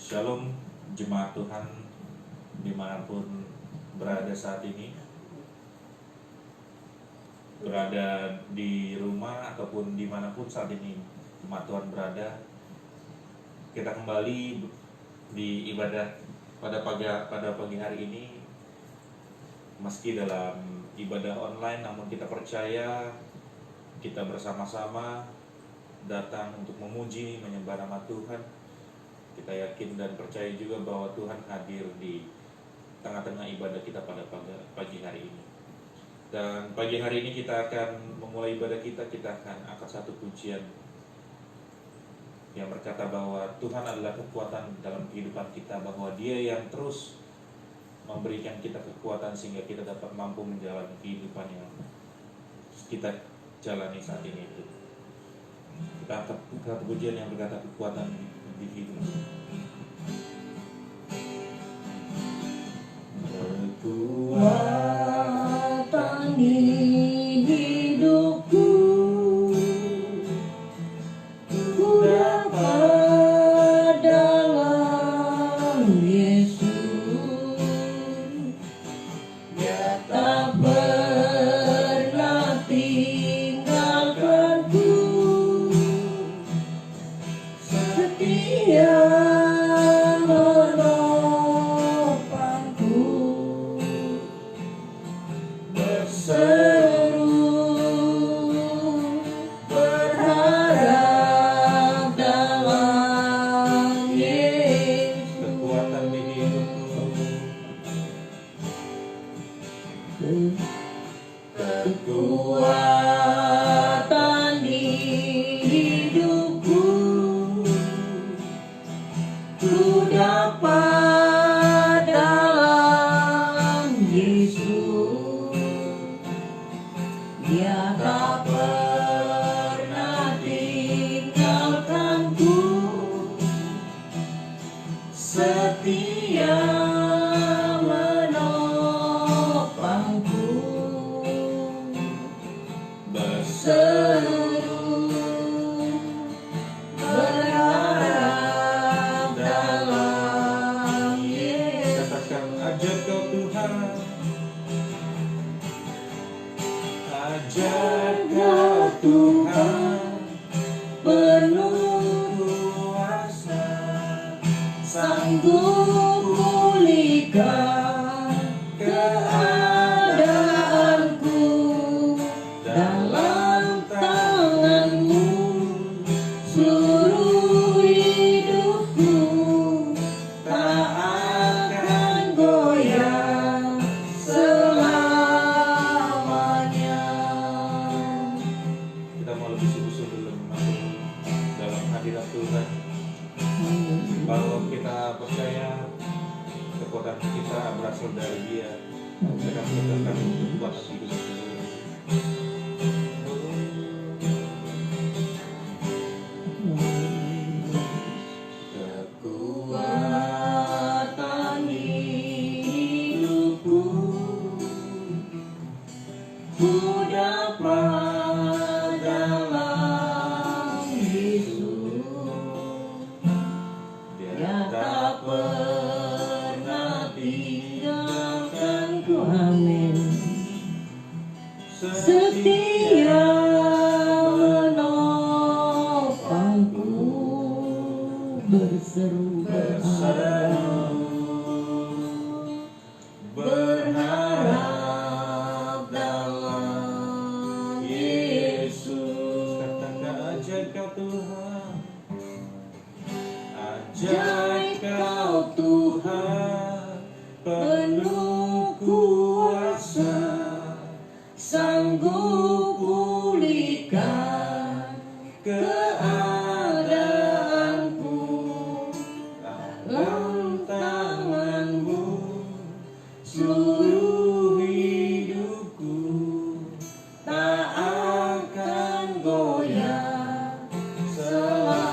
Shalom jemaat Tuhan dimanapun berada saat ini, berada di rumah ataupun dimanapun saat ini jemaat Tuhan berada. Kita kembali di ibadah pada pagi hari ini, meski dalam ibadah online, namun kita percaya kita bersama-sama datang untuk memuji, menyembah nama Tuhan. Kita yakin dan percaya juga bahwa Tuhan hadir di tengah-tengah ibadah kita pada pagi hari ini. Dan pagi hari ini kita akan memulai ibadah kita akan angkat satu pujian yang berkata bahwa Tuhan adalah kekuatan dalam kehidupan kita, bahwa Dia yang terus memberikan kita kekuatan sehingga kita dapat mampu menjalani kehidupan yang kita jalani saat ini. Kita angkat satu pujian yang berkata kekuatan di hidup. Kekuatan di hidupku, ku dapat dalam Yesus. Dia tak pernah tinggalkanku, setia menopangku, berseru berharap dalam Yesus. Kekuatan di hidupku, kekuatan di hidupku, ku dapat dalam Yesus. Dia tak pernah tinggalkanku, setia menopangku, berseru berharap dalam Yesus. katakan ajar kau Tuhan, ajar kau Tuhan, Penuh kuasa, sanggup pulihkan keadaanku, dalam tangan-Mu seluruh hidupku tak akan goyah selamanya. Kita mau lebih sungguh-sungguh dulu menanggung dalam hadirat Tuhan, bahwa kita percaya kekuatan kita berasal dari Dia. Kita menetapkan kekuatan hidup itu. Kekuatan di hidupku, ku dapat dalam Yesus. Dia tak pernah tinggalkanku, amin. Setia menopangku, berseru berharap dalam Yesus. Katakan ajar kau Tuhan, Ajar kau Tuhan, penuh kuasa, sanggup pulihkan keadaanku, dalam tangan-Mu seluruh hidupku tak akan goyah selamanya.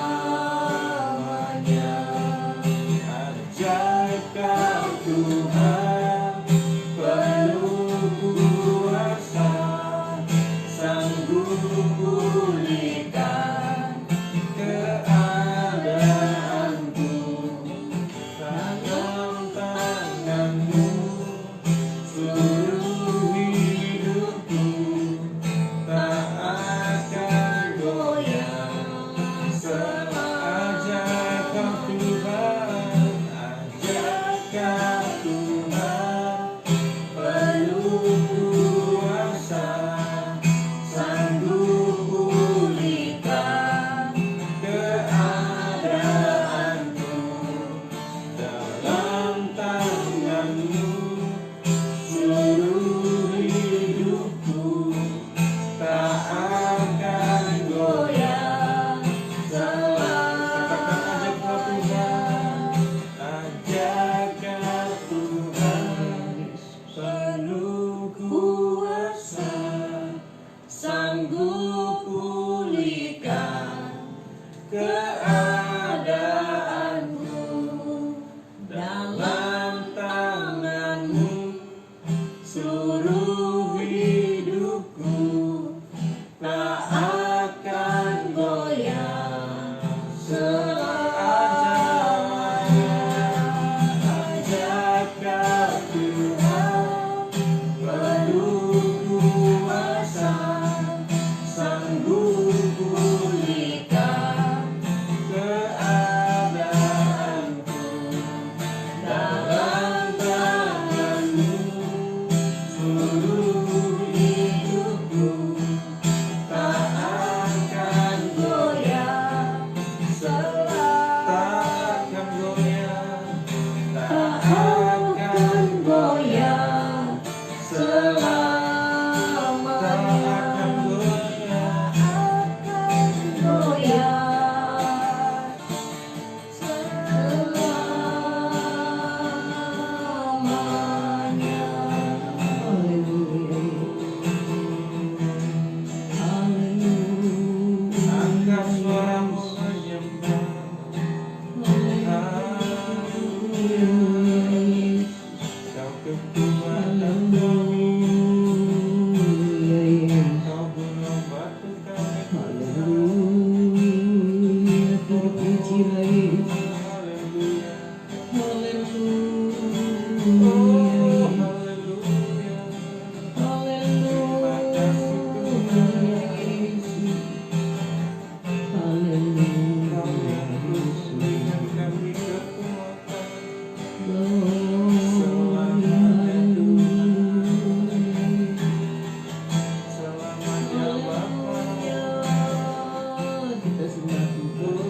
Kita sembah Tuhan.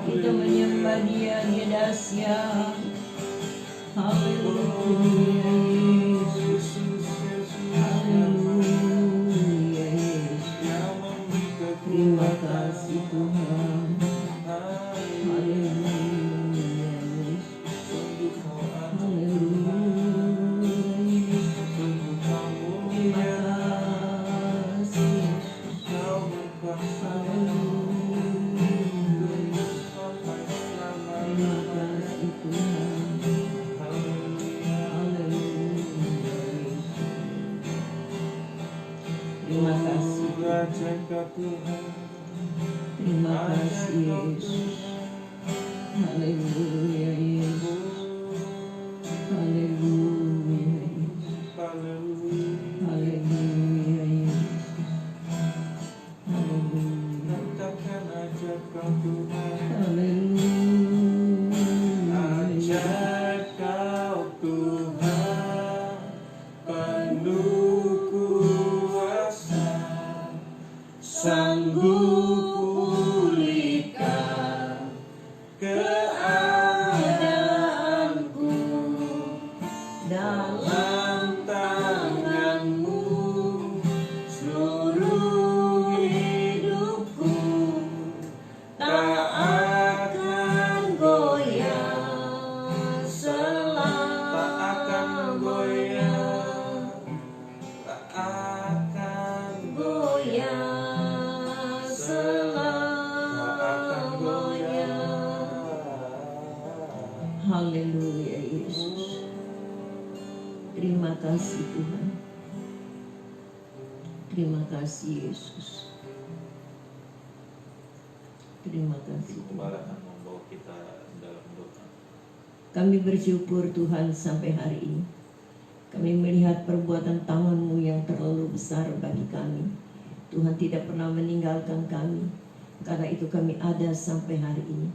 Kita menyembah Dia, Dia dahsyat. Haleluya Yesus. Haleluya Yesus. Terima kasih Tuhan. Haleluya Yesus. Haleluya Yesus. Terima kasih Yesus. Terima kasih Tuhan. Terima kasih Tuhan. Terima kasih Yesus. Haleluya Yesus. Haleluya Yesus. Haleluya Yesus. Haleluya. Haleluya. Kau Tuhan penuh kuasa, sanggup pulihkan keadaanku, dalam tangan-Mu seluruh hidupku tak akan goyah selamanya. Tak akan goyah selamanya. Haleluya Yesus. Terima kasih Tuhan. Terima kasih Yesus. Terima kasih Tuhan. Gembala akan membawa kita dalam doa. Kami bersyukur Tuhan sampai hari ini. Kami melihat perbuatan tangan-Mu yang terlalu besar bagi kami. Tuhan tidak pernah meninggalkan kami. Karena itu kami ada sampai hari ini.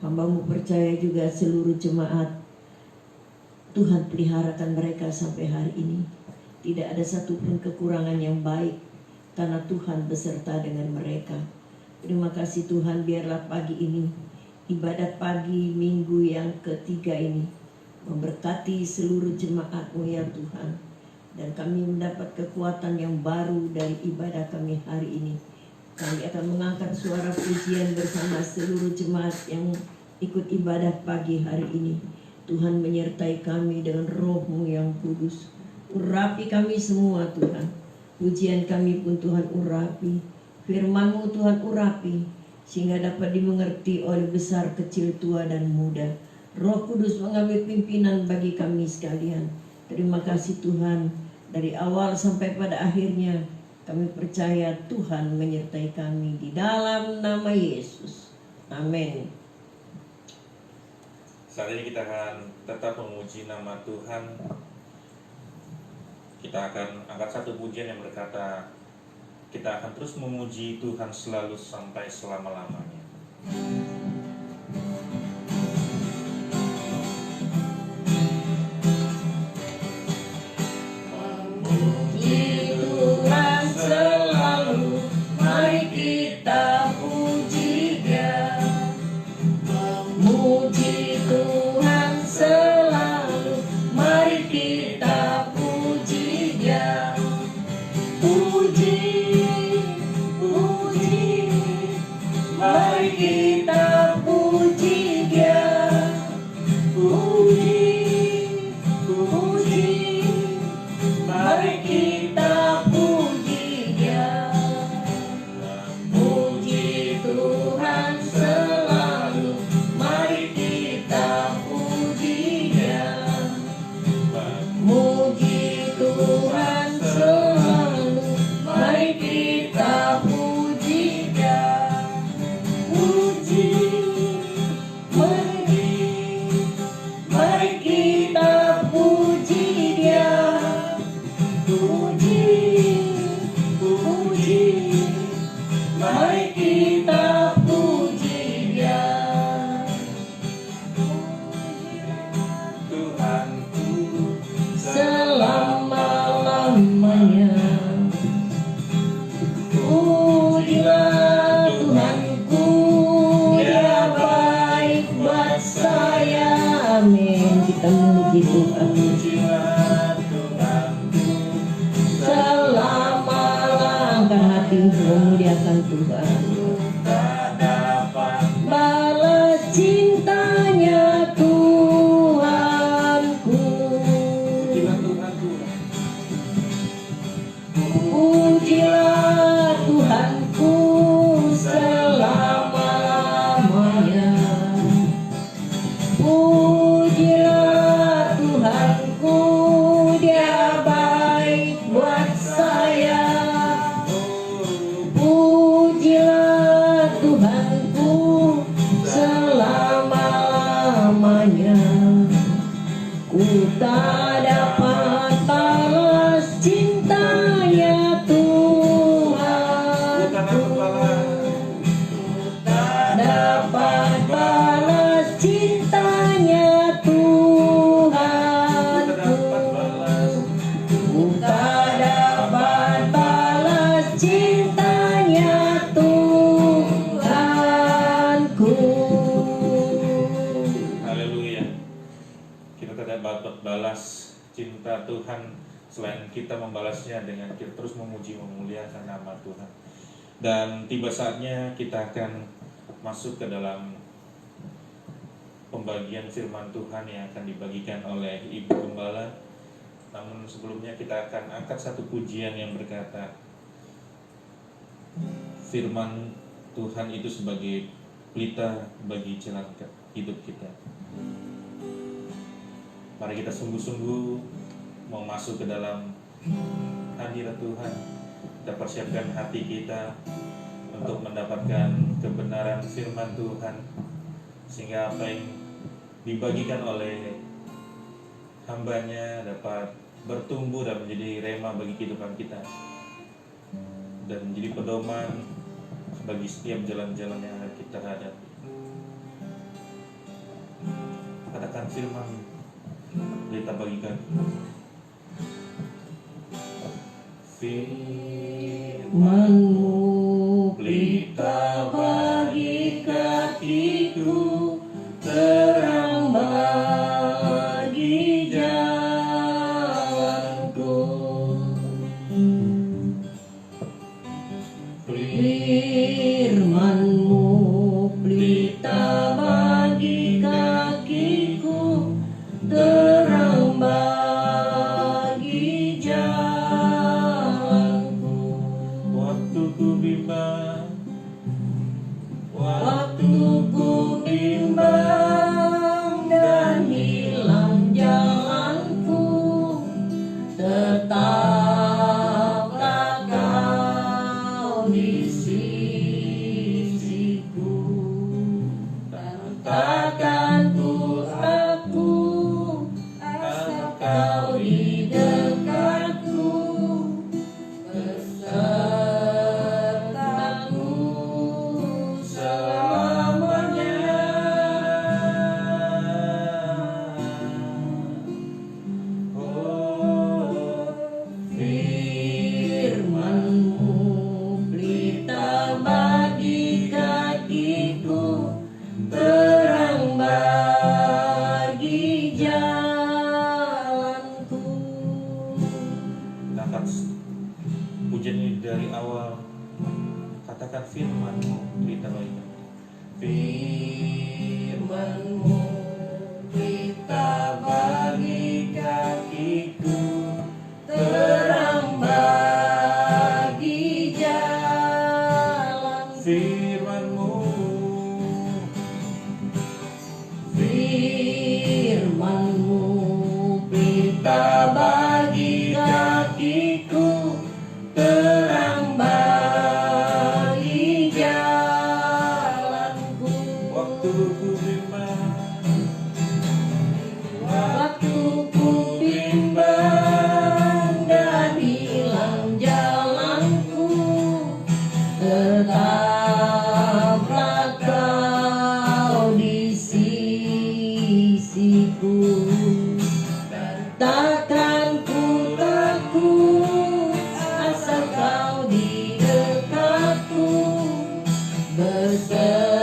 Hamba-Mu percaya juga seluruh jemaat Tuhan peliharakan mereka sampai hari ini. Tidak ada satupun kekurangan yang baik karena Tuhan beserta dengan mereka. Terima kasih Tuhan, biarlah pagi ini, ibadat pagi minggu yang ketiga ini memberkati seluruh jemaat-Mu ya Tuhan. Dan kami mendapat kekuatan yang baru dari ibadah kami hari ini. Kami akan mengangkat suara pujian bersama seluruh jemaat yang ikut ibadah pagi hari ini. Tuhan menyertai kami dengan roh-Mu yang kudus. Urapi kami semua Tuhan. Pujian kami pun Tuhan urapi. Firman-Mu Tuhan urapi. Sehingga dapat dimengerti oleh besar, kecil, tua, dan muda. Roh Kudus mengambil pimpinan bagi kami sekalian. Terima kasih Tuhan. Dari awal sampai pada akhirnya kami percaya Tuhan menyertai kami. Di dalam nama Yesus. Amin. Saat ini kita akan tetap memuji nama Tuhan. Kita akan angkat satu pujian yang berkata, kita akan terus memuji Tuhan selalu sampai selama-lamanya. Memuji Tuhan selalu, mari kita puji Dia. Memuji Tuhan selalu, mari kita puji Dia. Puji, puji, mari kita puji Dia. Puji, puji, mari kita puji Dia. Puji Tuhan selalu, mari kita Puji Tuhan. Pujilah Tuhanku. Selama langkah hati memuliakan Tuhan. Tak dapat Balas cintanya Tuhanku. pujilah Tuhanku. Pujilah Tuhanku selama-lamanya. Pujilah Tuhanku, Dia baik buat saya. Pujilah Tuhanku selama-lamanya. Ku tak dapat balas cintanya Tuhanku. Tak dapat balas cintanya Tuhanku. Ku tak dapat balas cintanya Tuhanku. Haleluya. Kita tidak dapat balas cinta Tuhan selain kita membalasnya dengan kita terus memuji memuliakan nama Tuhan. Dan tiba saatnya kita akan masuk ke dalam pembagian firman Tuhan yang akan dibagikan oleh Ibu Gembala. Namun sebelumnya kita akan angkat satu pujian yang berkata, firman Tuhan itu sebagai pelita bagi jalan hidup kita. Mari kita sungguh-sungguh mau masuk ke dalam hadirat Tuhan. Kita persiapkan hati kita untuk mendapatkan kebenaran firman Tuhan, sehingga apa yang dibagikan oleh hambanya dapat bertumbuh dan menjadi rema bagi kehidupan kita dan menjadi pedoman bagi setiap jalan-jalan yang akan kita hadapi. Katakan firman, kita bagikan. Firman-Mu pelita bagi kakiku, terang bagi jalanku. Firman-Mu pelita bagi kakiku, terang bagi jalanku. Waktu ku bimbang, Waktu ku bimbang dan hilang jalanku, tetaplah Kau di sisiku. Takkan ku takut, asal Kau di dekatku, besertaku selamanya. oh, Firman-Mu pelita bagi kakiku, terang bagi jalanku. angkat pujian ini dari awal. Katakan firman-Mu pelita bagi kami. Firman-Mu pelita bagi kakiku, terang bagi jalanku. Firman-Mu, Firman-Mu pelita bagi kakiku, terang bagi jalanku. waktu ku bimbang, Waktu ku bimbang dan hilang jalanku, tetaplah Kau di sisiku. Takkan ku takut, asal Kau di dekatku, besertaku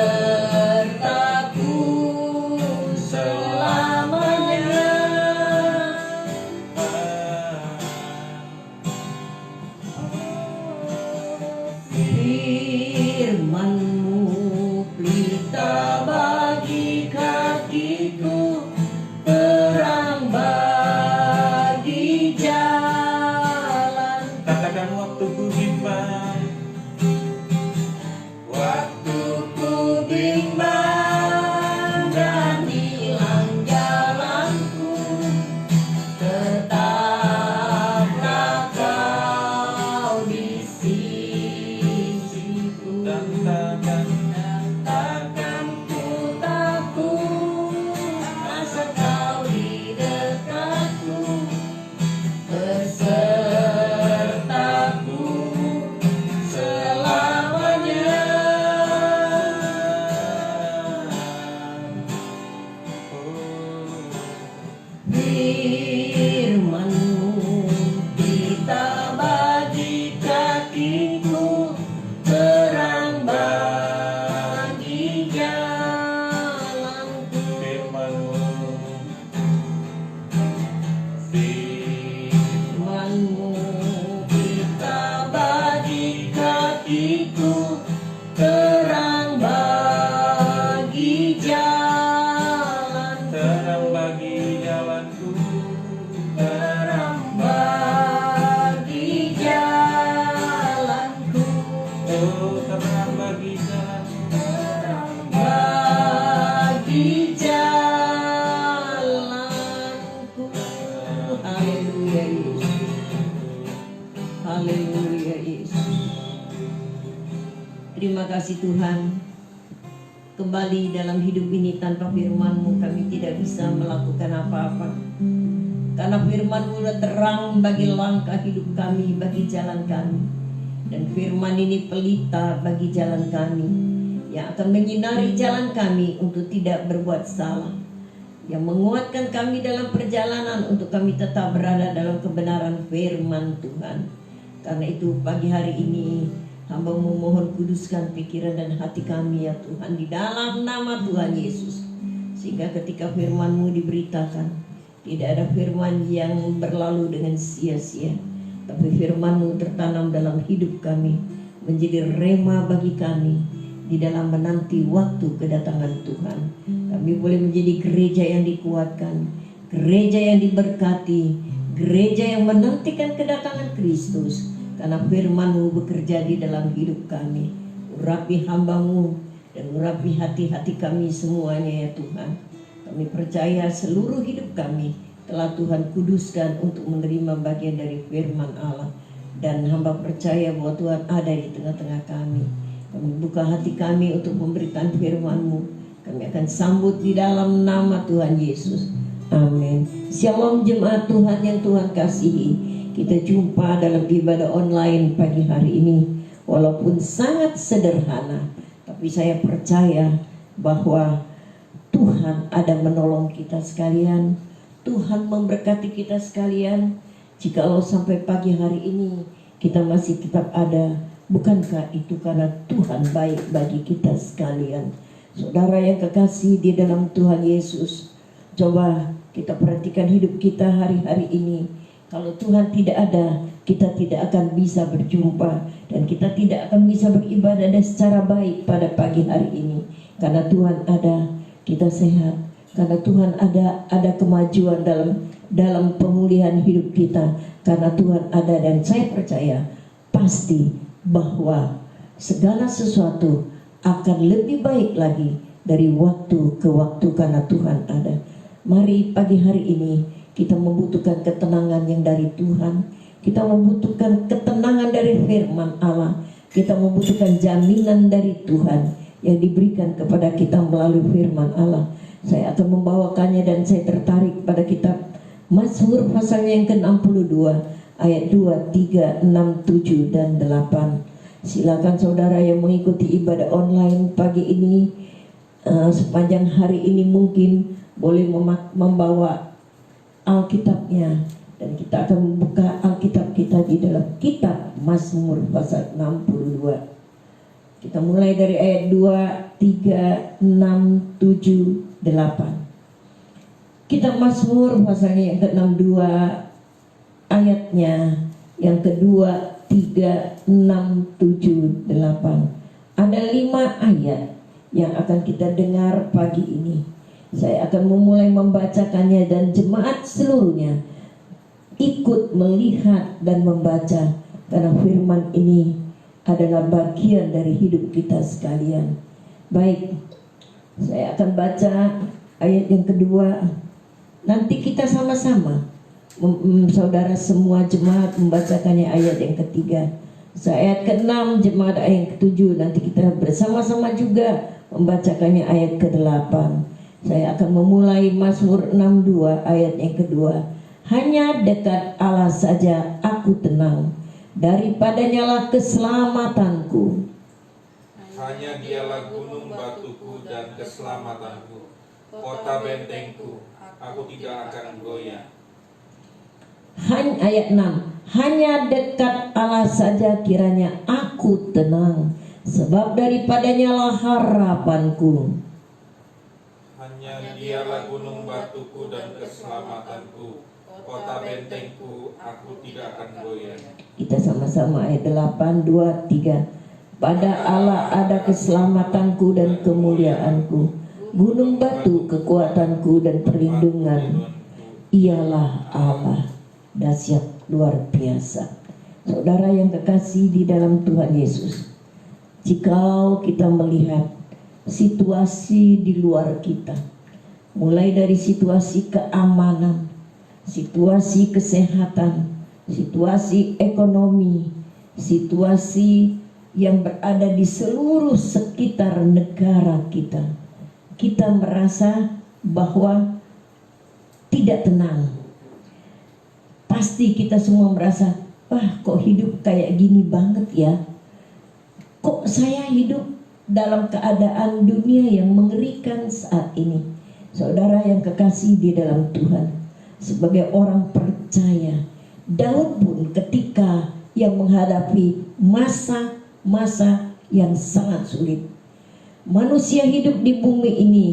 firman-Mu, kita bagi kakiku, terang bagi jalanku. Firman-Mu, Firman-Mu, kita bagi kakiku, terang bagi jalanku. terang bagi jalanku, Terang bagi jalanku, oh terang bagi jalanku. terang bagi jalanku. Haleluya Yesus, haleluya Yesus. Terima kasih Tuhan. Kembali dalam hidup ini tanpa firman-Mu kami tidak bisa melakukan apa-apa. Karena firman-Mu adalah terang bagi langkah hidup kami, bagi jalan kami. Dan firman ini pelita bagi jalan kami, yang akan menyinari jalan kami untuk tidak berbuat salah, yang menguatkan kami dalam perjalanan untuk kami tetap berada dalam kebenaran firman Tuhan. Karena itu pagi hari ini hamba-Mu mohon kuduskan pikiran dan hati kami ya Tuhan, di dalam nama Tuhan Yesus. Sehingga ketika firman-Mu diberitakan, tidak ada firman yang berlalu dengan sia-sia, tapi firman-Mu tertanam dalam hidup kami, menjadi rema bagi kami di dalam menanti waktu kedatangan Tuhan. Kami boleh menjadi gereja yang dikuatkan, gereja yang diberkati, gereja yang menantikan kedatangan Kristus. Karena firman-Mu bekerja di dalam hidup kami. Urapi hamba-Mu dan urapi hati-hati kami semuanya ya Tuhan. Kami percaya seluruh hidup kami telah Tuhan kuduskan untuk menerima bagian dari firman Allah. Dan hamba percaya bahwa Tuhan ada di tengah-tengah kami. Kami buka hati kami untuk memberikan firman-Mu. Kami akan sambut di dalam nama Tuhan Yesus. Amin. Shalom jemaat Tuhan yang Tuhan kasihi. Kita jumpa dalam ibadah online pagi hari ini. Walaupun sangat sederhana, tapi saya percaya bahwa Tuhan ada menolong kita sekalian. Tuhan memberkati kita sekalian. Jikalau sampai pagi hari ini kita masih tetap ada, bukankah itu karena Tuhan baik bagi kita sekalian? Saudara yang kekasih di dalam Tuhan Yesus, coba kita perhatikan hidup kita hari-hari ini. Kalau Tuhan tidak ada, kita tidak akan bisa berjumpa, dan kita tidak akan bisa beribadah secara baik pada pagi hari ini. Karena Tuhan ada, kita sehat. Karena Tuhan ada kemajuan dalam pemulihan hidup kita. Karena Tuhan ada, dan saya percaya pasti bahwa segala sesuatu akan lebih baik lagi dari waktu ke waktu karena Tuhan ada. Mari pagi hari ini kita membutuhkan ketenangan yang dari Tuhan. Kita membutuhkan ketenangan dari firman Allah. Kita membutuhkan jaminan dari Tuhan yang diberikan kepada kita melalui firman Allah. Saya akan membawakannya dan saya tertarik pada kitab Mazmur pasalnya yang ke-62 ayat 2, 3, 6, 7 dan 8. Silakan saudara yang mengikuti ibadah online pagi ini, sepanjang hari ini mungkin boleh membawa Alkitabnya, dan kita akan membuka Alkitab kita di dalam kitab Mazmur pasal 62. Kita mulai dari ayat 2, 3, 6, 7, 8. Kitab Mazmur pasalnya yang ke-62 ayatnya yang kedua, 3, 6, 7, 8. Ada 5 ayat yang akan kita dengar pagi ini. Saya akan memulai membacakannya dan jemaat seluruhnya ikut melihat dan membaca, karena firman ini adalah bagian dari hidup kita sekalian. Baik, saya akan baca ayat yang kedua. Nanti kita sama-sama, saudara semua jemaat membacakannya ayat yang ketiga. Ayat ke-6, jemaat ayat yang ke-7. Nanti kita bersama-sama juga membacakannya ayat ke-8. Saya akan memulai Mazmur 62 ayat yang kedua. Hanya dekat Allah saja aku tenang, daripadanya lah keselamatanku. Hanya dialah gunung batuku dan keselamatanku, kota bentengku, aku tidak akan goyah. Hanya ayat 6, hanya dekat Allah saja kiranya aku tenang, sebab daripadanya lah harapanku. Hanya dialah gunung batuku dan keselamatanku, kota bentengku, aku tidak akan goyah. Kita sama-sama ayat 8, 2, 3. Pada Allah ada keselamatanku dan kemuliaanku, gunung batu kekuatanku dan perlindungan. Ialah Allah. Dahsyat, luar biasa. Saudara yang kekasih di dalam Tuhan Yesus, jikalau kita melihat situasi di luar kita, mulai dari situasi keamanan, situasi kesehatan, situasi ekonomi, situasi yang berada di seluruh sekitar negara kita, kita merasa bahwa tidak tenang. Pasti kita semua merasa, wah kok hidup kayak gini banget ya. Kok saya hidup dalam keadaan dunia yang mengerikan saat ini. Saudara yang kekasih di dalam Tuhan, sebagai orang percaya, Daud pun ketika yang menghadapi masa-masa yang sangat sulit. Manusia hidup di bumi ini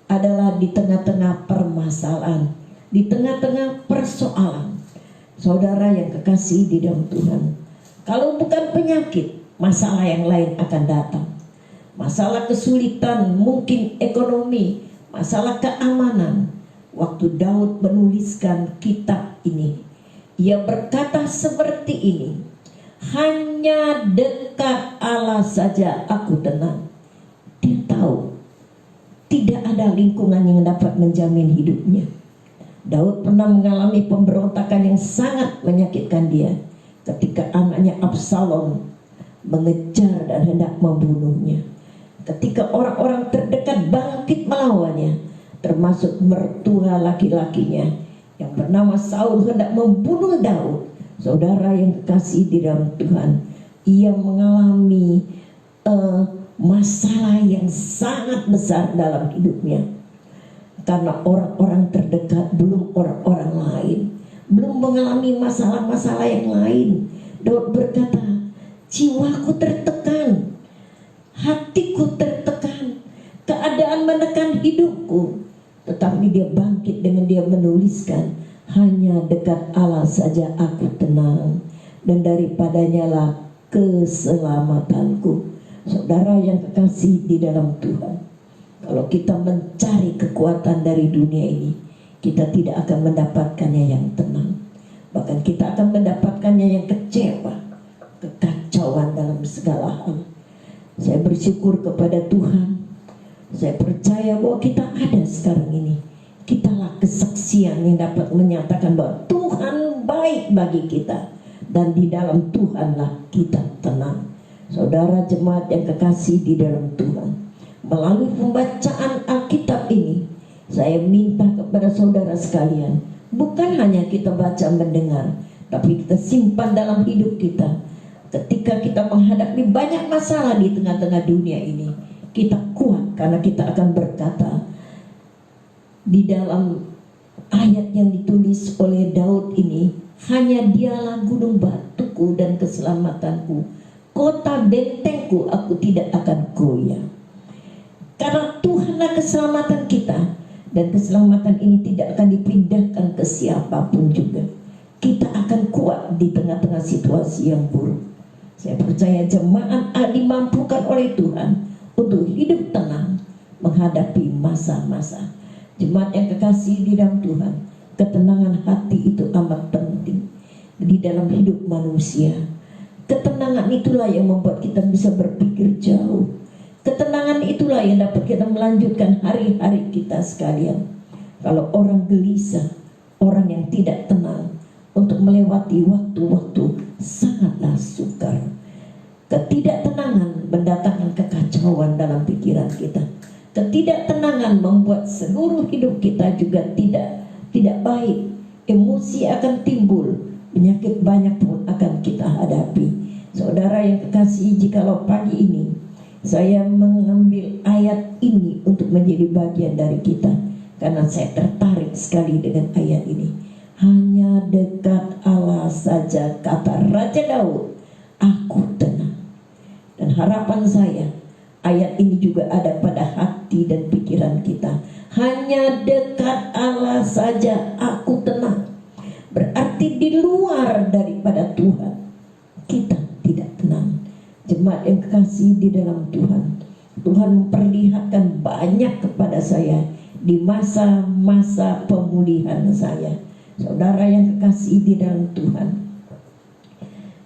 adalah di tengah-tengah permasalahan, di tengah-tengah persoalan. Saudara yang kekasih di dalam Tuhan, kalau bukan penyakit, masalah yang lain akan datang. Masalah kesulitan, mungkin ekonomi, masalah keamanan. Waktu Daud menuliskan kitab ini, ia berkata seperti ini, hanya dekat Allah saja aku tenang. Dia tahu tidak ada lingkungan yang dapat menjamin hidupnya. Daud pernah mengalami pemberontakan yang sangat menyakitkan dia ketika anaknya Absalom mengejar dan hendak membunuhnya. Ketika orang-orang terdekat bangkit melawannya, termasuk mertua laki-lakinya yang bernama Saul hendak membunuh Daud. Saudara yang kekasih di dalam Tuhan, ia mengalami masalah yang sangat besar dalam hidupnya. Karena orang-orang terdekat, belum orang-orang lain, belum mengalami masalah-masalah yang lain. Daud berkata, jiwaku tertekan, hatiku tertekan, keadaan menekan hidupku. Tetapi dia bangkit dengan dia menuliskan, hanya dekat Allah saja aku tenang, dan daripadanya lah keselamatanku. Saudara yang kekasih di dalam Tuhan, kalau kita mencari kekuatan dari dunia ini, kita tidak akan mendapatkannya yang tenang. Bahkan kita akan mendapatkannya yang kecewa, kekacauan dalam segala hal. Saya bersyukur kepada Tuhan. Saya percaya bahwa kita ada sekarang ini. Kitalah kesaksian yang dapat menyatakan bahwa Tuhan baik bagi kita. Dan di dalam Tuhanlah kita tenang. Saudara jemaat yang kekasih di dalam Tuhan, melalui pembacaan Alkitab ini, saya minta kepada saudara sekalian, bukan hanya kita baca mendengar, tapi kita simpan dalam hidup kita. Ketika kita menghadapi banyak masalah di tengah-tengah dunia ini, kita kuat karena kita akan berkata di dalam ayat yang ditulis oleh Daud ini, hanya dialah gunung batuku dan keselamatanku, kota bentengku, aku tidak akan goyah. Karena Tuhanlah keselamatan kita, dan keselamatan ini tidak akan dipindahkan ke siapapun juga. Kita akan kuat di tengah-tengah situasi yang buruk. Saya percaya jemaat dimampukan oleh Tuhan untuk hidup tenang menghadapi masa-masa. Jemaat yang kekasih di dalam Tuhan, ketenangan hati itu amat penting di dalam hidup manusia. Ketenangan itulah yang membuat kita bisa berpikir jauh. Ketenangan itulah yang dapat kita melanjutkan hari-hari kita sekalian. Kalau orang gelisah, orang yang tidak tenang, untuk melewati waktu-waktu sangatlah sukar. Ketidaktenangan mendatangkan kekacauan dalam pikiran kita. Ketidaktenangan membuat seluruh hidup kita juga tidak baik. Emosi akan timbul, penyakit banyak pun akan kita hadapi. Saudara yang kekasih, jikalau pagi ini saya mengambil ayat ini untuk menjadi bagian dari kita, karena saya tertarik sekali dengan ayat ini. Hanya dekat Allah saja, kata Raja Daud, aku tenang. Dan harapan saya, ayat ini juga ada pada hati dan pikiran kita. Hanya dekat Allah saja aku tenang. Berarti di luar daripada Tuhan kita tidak tenang. Jemaat yang kekasih di dalam Tuhan, Tuhan memperlihatkan banyak kepada saya di masa-masa pemulihan saya. Saudara yang kekasih di dalam Tuhan,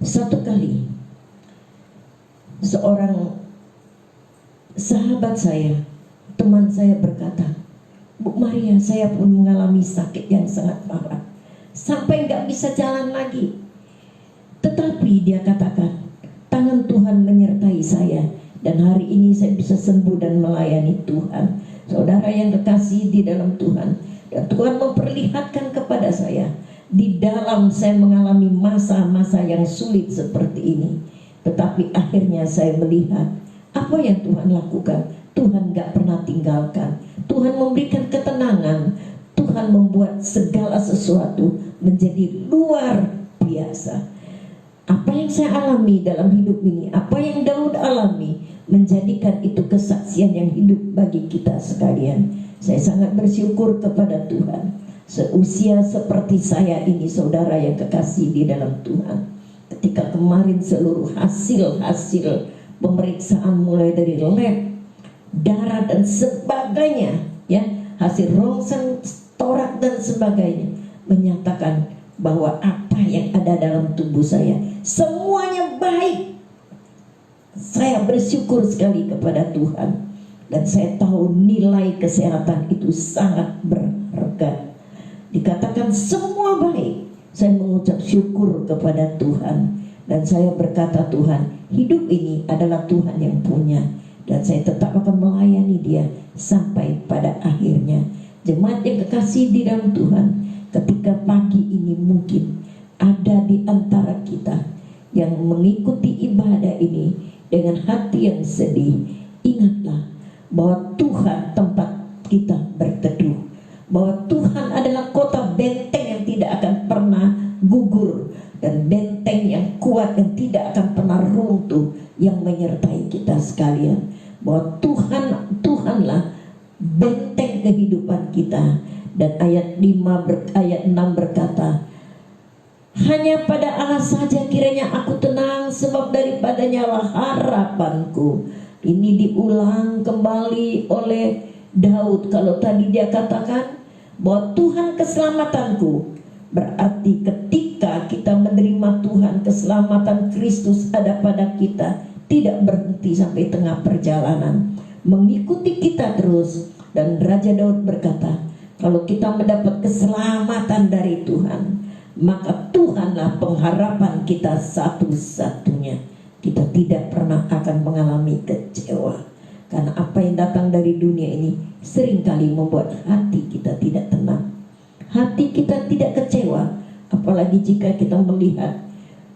satu kali seorang sahabat saya, teman saya berkata, Bu Maria, saya pun mengalami sakit yang sangat parah, sampai nggak bisa jalan lagi. Tetapi dia katakan, tangan Tuhan menyertai saya, dan hari ini saya bisa sembuh dan melayani Tuhan. Saudara yang kekasih di dalam Tuhan, dan Tuhan memperlihatkan kepada saya, di dalam saya mengalami masa-masa yang sulit seperti ini, tetapi akhirnya saya melihat apa yang Tuhan lakukan. Tuhan gak pernah tinggalkan. Tuhan memberikan ketenangan. Tuhan membuat segala sesuatu menjadi luar biasa. Apa yang saya alami dalam hidup ini, apa yang Daud alami, menjadikan itu kesaksian yang hidup bagi kita sekalian. Saya sangat bersyukur kepada Tuhan. Seusia seperti saya ini, saudara yang kekasih di dalam Tuhan, ketika kemarin seluruh hasil pemeriksaan mulai dari lab, darah dan sebagainya, ya, hasil rongsen, torak dan sebagainya, menyatakan bahwa apa yang ada dalam tubuh saya semuanya baik. Saya bersyukur sekali kepada Tuhan. Dan saya tahu nilai kesehatan itu sangat berharga. Dikatakan semua baik. Saya mengucap syukur kepada Tuhan. Dan saya berkata, Tuhan, hidup ini adalah Tuhan yang punya. Dan saya tetap akan melayani Dia sampai pada akhirnya. Jemaat yang kekasih di dalam Tuhan, ketika pagi ini mungkin ada di antara kita yang mengikuti ibadah ini dengan hati yang sedih, ingatlah bahwa Tuhan tempat kita berteduh, bahwa Tuhan adalah kota benteng yang tidak akan pernah gugur, dan benteng yang kuat yang tidak akan pernah runtuh, yang menyertai kita sekalian. Bahwa Tuhanlah benteng kehidupan kita. Dan ayat 6 berkata, hanya pada Allah saja kiranya aku tenang, sebab daripadanya lah harapanku. Ini diulang kembali oleh Daud. Kalau tadi dia katakan bahwa Tuhan keselamatanku, berarti ketika kita menerima Tuhan, keselamatan Kristus ada pada kita, tidak berhenti sampai tengah perjalanan, mengikuti kita terus. Dan Raja Daud berkata, kalau kita mendapat keselamatan dari Tuhan, maka Tuhanlah pengharapan kita satu-satunya. Kita tidak pernah akan mengalami kecewa, karena apa yang datang dari dunia ini seringkali membuat hati kita tidak tenang. Hati kita tidak kecewa, apalagi jika kita melihat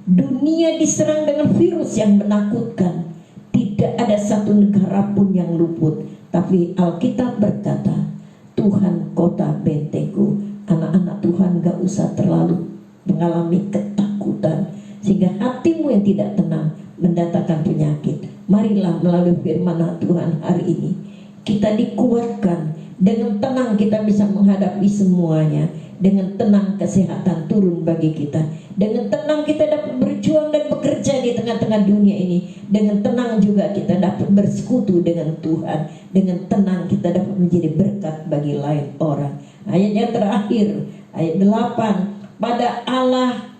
dunia diserang dengan virus yang menakutkan. Tidak ada satu negara pun yang luput. Tapi Alkitab berkata, Tuhan kota bentengku. Anak-anak Tuhan gak usah terlalu mengalami ketakutan, sehingga hatimu yang tidak tenang mendatangkan penyakit. Marilah melalui firman Tuhan hari ini kita dikuatkan. Dengan tenang kita bisa menghadapi semuanya. Dengan tenang kesehatan turun bagi kita. Dengan tenang kita dapat berjuang dan bekerja di tengah-tengah dunia ini. Dengan tenang juga kita dapat bersekutu dengan Tuhan. Dengan tenang kita dapat menjadi berkat bagi lain orang. Ayat yang terakhir, ayat 8. Pada Allah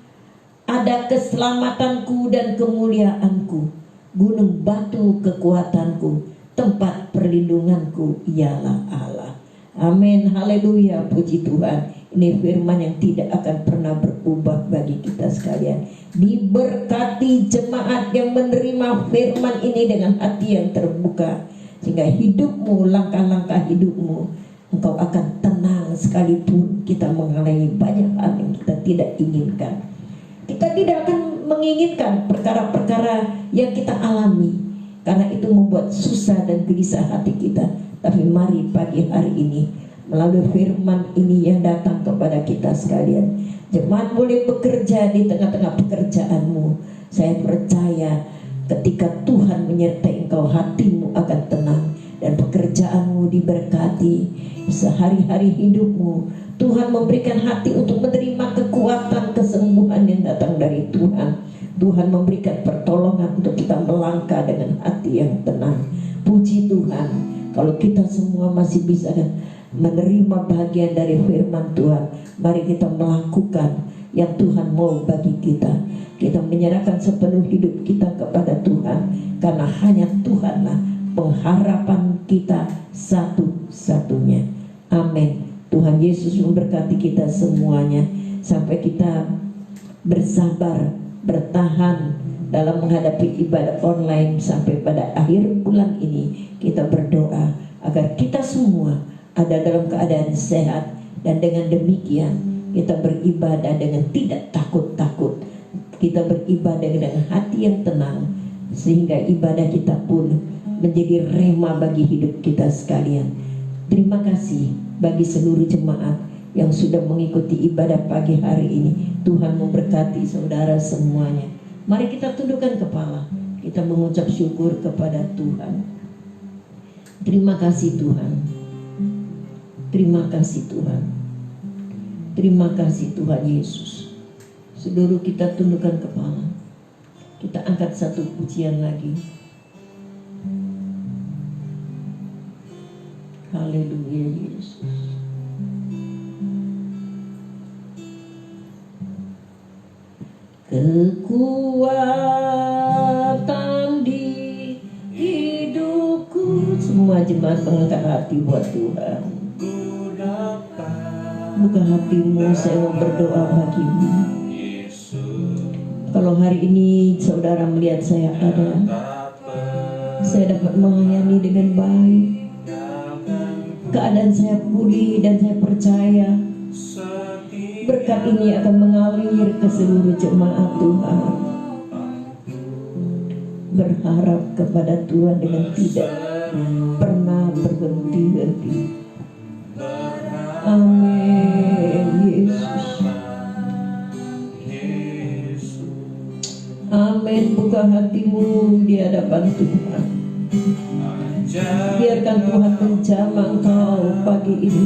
ada keselamatanku dan kemuliaanku, gunung batu kekuatanku, tempat perlindunganku ialah Allah. Amin, haleluya, puji Tuhan. Ini firman yang tidak akan pernah berubah bagi kita sekalian. Diberkati jemaat yang menerima firman ini dengan hati yang terbuka, sehingga hidupmu, langkah-langkah hidupmu, engkau akan tenang sekalipun kita mengalami banyak hal yang kita tidak inginkan. Kita tidak akan menginginkan perkara-perkara yang kita alami, karena itu membuat susah dan gelisah hati kita. Tapi mari pagi hari ini melalui firman ini yang datang kepada kita sekalian. Jemaat boleh bekerja di tengah-tengah pekerjaanmu. Saya percaya ketika Tuhan menyertai engkau, hatimu akan tenang dan pekerjaanmu diberkati. Sehari-hari hidupmu Tuhan memberikan hati untuk menerima kekuatan, kesembuhan yang datang dari Tuhan. Tuhan memberikan pertolongan untuk kita melangkah dengan hati yang tenang. Puji Tuhan, kalau kita semua masih bisa menerima bagian dari firman Tuhan, mari kita melakukan yang Tuhan mau bagi kita. Kita menyerahkan sepenuh hidup kita kepada Tuhan, karena hanya Tuhanlah pengharapan kita satu-satunya. Amin. Tuhan Yesus memberkati kita semuanya, sampai kita bersabar, bertahan dalam menghadapi ibadah online sampai pada akhir bulan ini. Kita berdoa agar kita semua ada dalam keadaan sehat, dan dengan demikian kita beribadah dengan tidak takut-takut. Kita beribadah dengan hati yang tenang, sehingga ibadah kita pun menjadi rema bagi hidup kita sekalian. Terima kasih bagi seluruh jemaat yang sudah mengikuti ibadah pagi hari ini. Tuhan memberkati saudara semuanya. Mari kita tundukkan kepala, kita mengucap syukur kepada Tuhan. Terima kasih Tuhan. Terima kasih Tuhan. Terima kasih Tuhan Yesus. Seluruh kita tundukkan kepala. Kita angkat satu pujian lagi. Haleluya Yesus. Kekuatan di hidupku. Semua jemaat mengangkat hati buat Tuhan. Buka hatimu, saya mau berdoa bagimu. Kalau hari ini saudara melihat saya ada, saya dapat melayani dengan baik, keadaan saya pulih, dan saya percaya berkat ini akan mengalir ke seluruh jemaat Tuhan. Berharap kepada Tuhan dengan tidak pernah berhenti-henti. Amin Yesus. Amin. Buka hatimu di hadapan Tuhan. Biarkan Tuhan menjamah engkau pagi ini.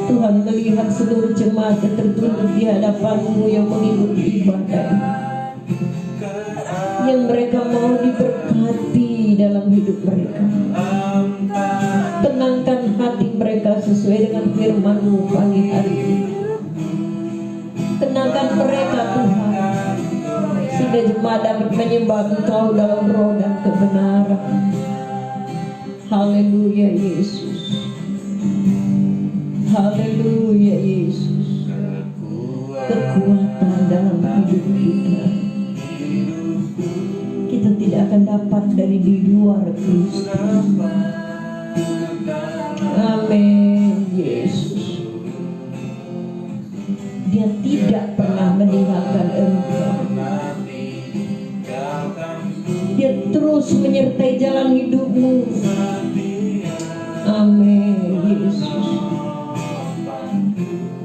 Tuhan melihat seluruh jemaat yang tertunduk di hadapanmu yang mengikuti ibadah, yang mereka mau diberkati dalam hidup mereka. Tenangkan hati mereka sesuai dengan firman-Mu pagi hari ini. Tenangkan mereka Tuhan, sehingga jemaat dapat menyembah Engkau dalam roh dan kebenaran. Haleluya Yesus. Haleluya Yesus. Kekuatan dalam hidup kita, kita tidak akan dapat dari di luar Kristus. Amin Yesus. Dia tidak pernah meninggalkan engkau. Dia terus menyertai jalan hidupmu. Amin Yesus.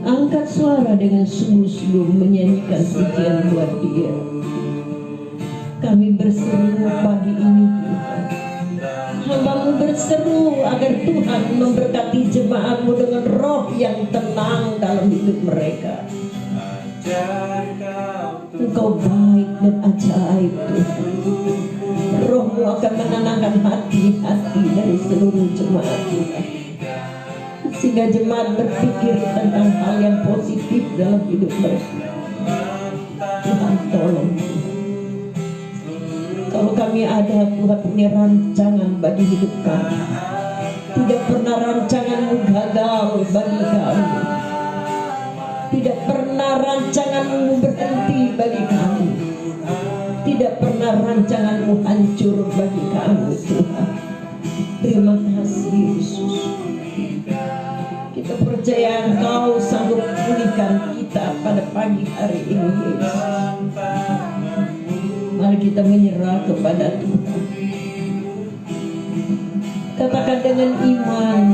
Angkat suara dengan sungguh-sungguh menyanyikan pujian buat Dia. Kami berseru pagi ini Tuhan. Hamba-Mu berseru agar Tuhan memberkati jemaat-Mu dengan roh yang tenang dalam hidup mereka. Engkau baik dan ajaib Tuhan. Roh-Mu akan menenangkan hati-hati dari seluruh jemaat Tuhan, sehingga jemaat berpikir tentang hal yang positif dalam hidup mereka. Tuhan tolong. Kalau kami ada, Tuhan punya rancangan bagi hidup kami. Tidak pernah rancangan-Mu gagal bagi kami. Tidak pernah rancangan-Mu berhenti bagi kami. Tidak pernah rancangan-Mu hancur bagi kami Tuhan. Terima kasih Yesus. Kita percaya Engkau sanggup pulihkan kita pada pagi hari ini Yesus. Mari kita menyerah kepada Tuhan. Katakan dengan iman,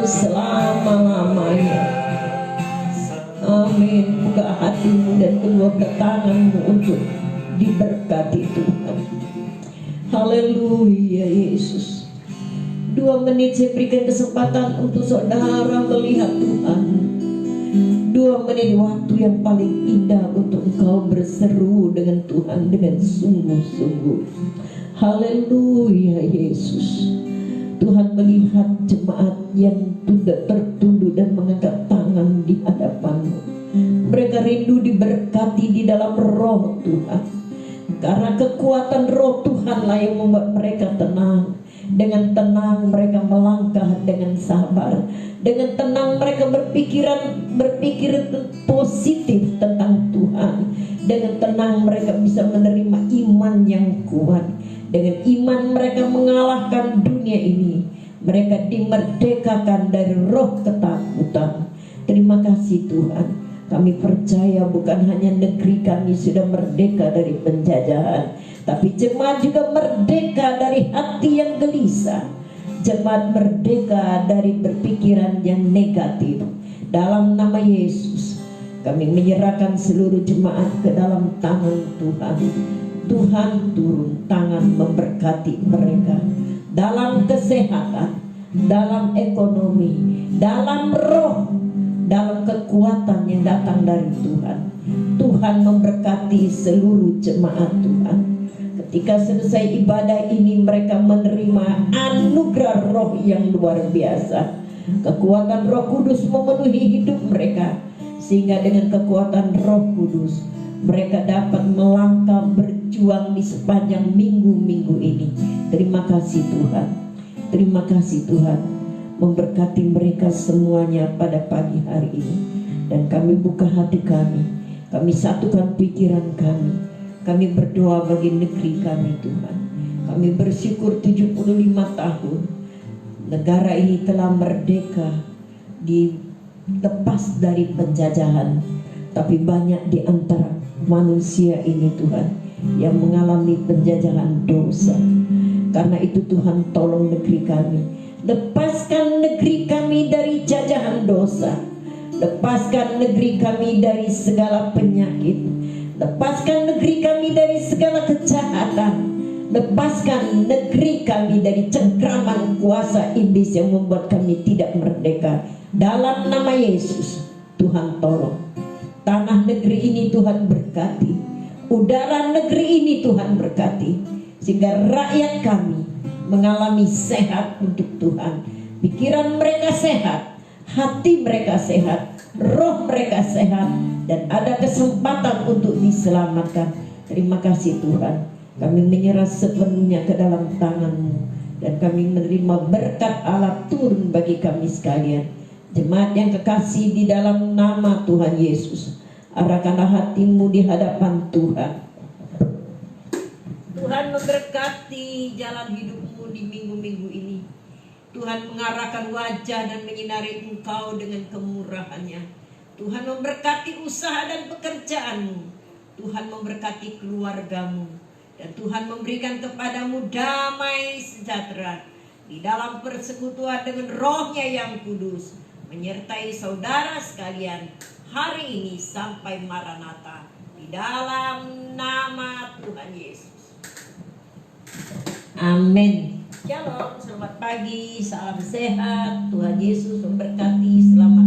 selama-lamanya. Amin. Buka hatimu dan kedua tanganmu untuk diberkati Tuhan. Haleluya Yesus. 2 menit saya berikan kesempatan untuk saudara melihat Tuhan. 2 menit waktu yang paling indah untuk engkau berseru dengan Tuhan dengan sungguh-sungguh. Haleluya Yesus. Tuhan melihat jemaat yang tidak tertunduk dan mengangkat tangan di hadapanmu. Mereka rindu diberkati di dalam roh Tuhan. Karena kekuatan roh Tuhanlah yang membuat mereka tenang. Dengan tenang mereka melangkah dengan sabar. Dengan tenang mereka berpikir positif tentang Tuhan. Dengan tenang mereka bisa menerima iman yang kuat. Dengan iman mereka mengalahkan dunia ini. Mereka dimerdekakan dari roh ketakutan. Terima kasih Tuhan. Kami percaya bukan hanya negeri kami sudah merdeka dari penjajahan, tapi jemaat juga merdeka dari hati yang gelisah. Jemaat merdeka dari berpikiran yang negatif. Dalam nama Yesus, kami menyerahkan seluruh jemaat ke dalam tangan Tuhan. Tuhan turun tangan memberkati mereka dalam kesehatan, dalam ekonomi, dalam roh, dalam kekuatan yang datang dari Tuhan. Tuhan memberkati seluruh jemaat Tuhan. Ketika selesai ibadah ini mereka menerima anugerah roh yang luar biasa. Kekuatan Roh Kudus memenuhi hidup mereka, sehingga dengan kekuatan Roh Kudus mereka dapat melangkah berjuang di sepanjang minggu-minggu ini. Terima kasih Tuhan. Terima kasih Tuhan. Memberkati mereka semuanya pada pagi hari ini. Dan kami buka hati kami. Kami satukan pikiran kami. Kami berdoa bagi negeri kami Tuhan. Kami bersyukur 75 tahun negara ini telah merdeka, dilepas dari penjajahan. Tapi banyak di antara manusia ini Tuhan yang mengalami penjajahan dosa. Karena itu Tuhan tolong negeri kami. Lepaskan negeri kami dari jajahan dosa. Lepaskan negeri kami dari segala penyakit. Lepaskan negeri kami dari segala kejahatan. Lepaskan negeri kami dari cengkraman kuasa iblis yang membuat kami tidak merdeka. Dalam nama Yesus, Tuhan tolong. Tanah negeri ini Tuhan berkati. Udara negeri ini Tuhan berkati. Sehingga rakyat kami mengalami sehat untuk Tuhan. Pikiran mereka sehat, hati mereka sehat, roh mereka sehat, dan ada kesempatan untuk diselamatkan. Terima kasih Tuhan. Kami menyerah sepenuhnya ke dalam tangan-Mu, dan kami menerima berkat Allah turun bagi kami sekalian. Jemaat yang kekasih di dalam nama Tuhan Yesus, arahkanlah hatimu di hadapan Tuhan. Tuhan memberkati jalan hidupmu di minggu-minggu ini. Tuhan mengarahkan wajah dan menyinari engkau dengan kemurahannya. Tuhan memberkati usaha dan pekerjaanmu. Tuhan memberkati keluargamu. Dan Tuhan memberikan kepadamu damai sejahtera di dalam persekutuan dengan rohnya yang kudus, menyertai saudara sekalian hari ini sampai Maranatha. Di dalam nama Tuhan Yesus. Amin. Shalom, selamat pagi, salam sehat. Tuhan Yesus memberkati. Selamat